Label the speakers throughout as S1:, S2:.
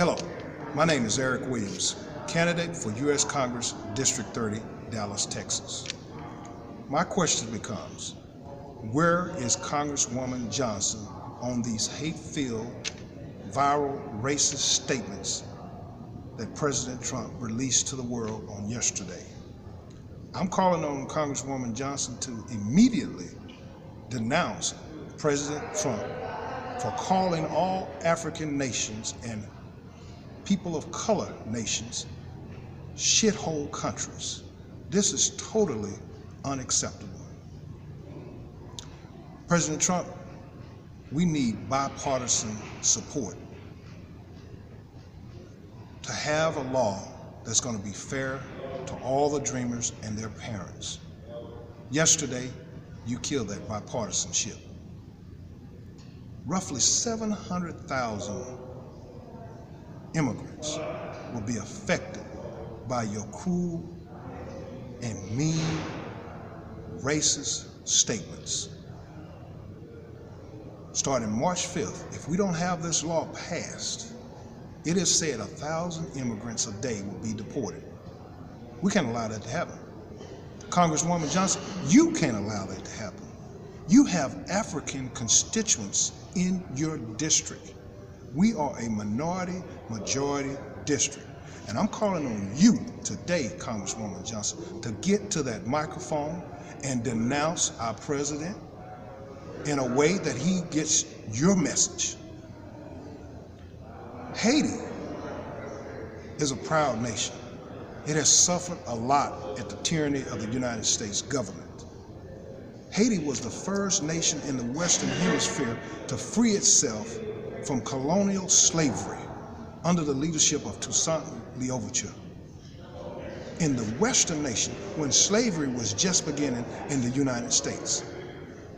S1: Hello, my name is Eric Williams, candidate for U.S. Congress, District 30, Dallas, Texas. My question becomes, where is Congresswoman Johnson on these hate-filled, viral, racist statements that President Trump released to the world on yesterday? I'm calling on Congresswoman Johnson to immediately denounce President Trump for calling all African nations and people of color nations shithole countries. This is totally unacceptable. President Trump, we need bipartisan support to have a law that's going to be fair to all the dreamers and their parents. Yesterday, you killed that bipartisanship. Roughly 700,000 immigrants will be affected by your cruel and mean, racist statements. Starting March 5th, if we don't have this law passed, it is said 1,000 immigrants a day will be deported. We can't allow that to happen. Congresswoman Johnson, you can't allow that to happen. You have African constituents in your district. We are a minority-majority district. And I'm calling on you today, Congresswoman Johnson, to get to that microphone and denounce our president in a way that he gets your message. Haiti is a proud nation. It has suffered a lot at the tyranny of the United States government. Haiti was the first nation in the Western Hemisphere to free itself from colonial slavery under the leadership of Toussaint Louverture. In the Western nation, when slavery was just beginning in the United States.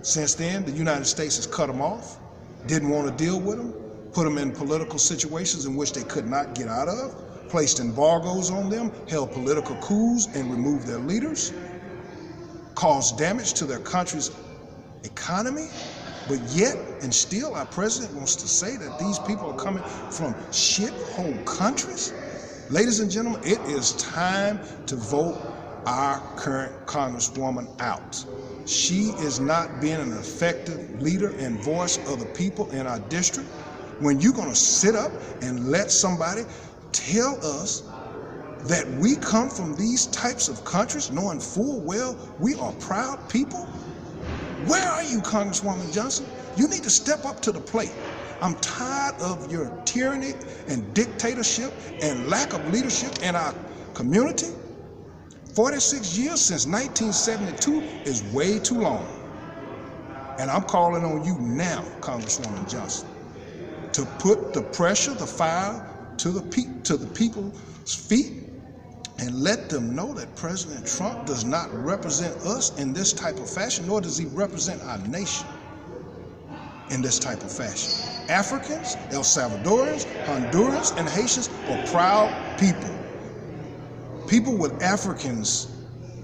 S1: Since then, the United States has cut them off, didn't want to deal with them, put them in political situations in which they could not get out of, placed embargoes on them, held political coups and removed their leaders, caused damage to their country's economy, but yet, and still our president wants to say that these people are coming from shithole countries. Ladies and gentlemen, it is time to vote our current Congresswoman out. She is not being an effective leader and voice of the people in our district. When you're gonna sit up and let somebody tell us that we come from these types of countries, knowing full well we are proud people? Where are you, Congresswoman Johnson? You need to step up to the plate. I'm tired of your tyranny and dictatorship and lack of leadership in our community. 46 years since 1972 is way too long. And I'm calling on you now, Congresswoman Johnson, to put the pressure, the fire to the people's feet and let them know that President Trump does not represent us in this type of fashion, nor does he represent our nation in this type of fashion. Africans, El Salvadorans, Hondurans, and Haitians are proud people. People with Africans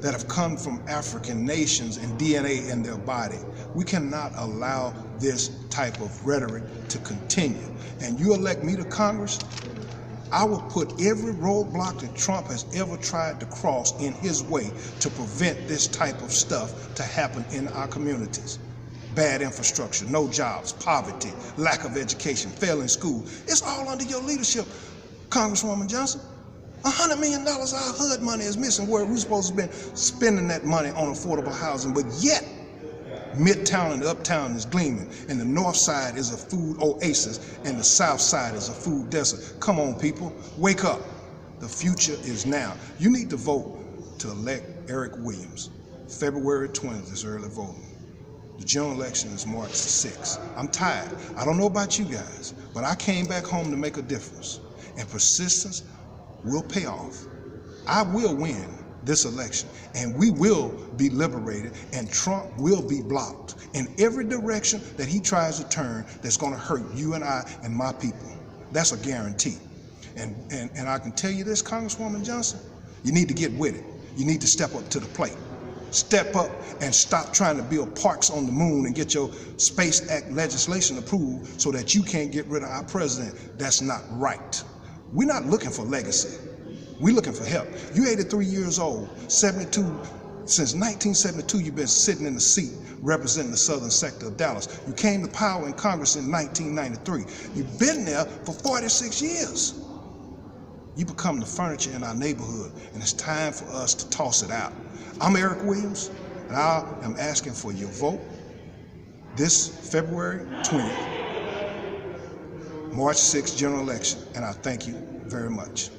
S1: that have come from African nations and DNA in their body. We cannot allow this type of rhetoric to continue. And you elect me to Congress, I will put every roadblock that Trump has ever tried to cross in his way to prevent this type of stuff to happen in our communities. Bad infrastructure, no jobs, poverty, lack of education, failing school. It's all under your leadership, Congresswoman Johnson. $100 million of our HUD money is missing where we're supposed to have been spending that money on affordable housing, but yet Midtown and Uptown is gleaming, and the north side is a food oasis, and the south side is a food desert. Come on, people, wake up. The future is now. You need to vote to elect Eric Williams. February 20th is early voting. The general election is March 6th. I'm tired. I don't know about you guys, but I came back home to make a difference, and persistence will pay off. I will win this election, and we will be liberated, and Trump will be blocked in every direction that he tries to turn that's going to hurt you and I and my people. That's a guarantee. And I can tell you this, Congresswoman Johnson, you need to get with it. You need to step up to the plate. Step up and stop trying to build parks on the moon and get your Space Act legislation approved so that you can't get rid of our president. That's not right. We're not looking for legacy. We're looking for help. You're 83 years old, 72. Since 1972, you've been sitting in the seat representing the southern sector of Dallas. You came to power in Congress in 1993. You've been there for 46 years. You become the furniture in our neighborhood, and it's time for us to toss it out. I'm Eric Williams, and I am asking for your vote this February 20th, March 6th general election, and I thank you very much.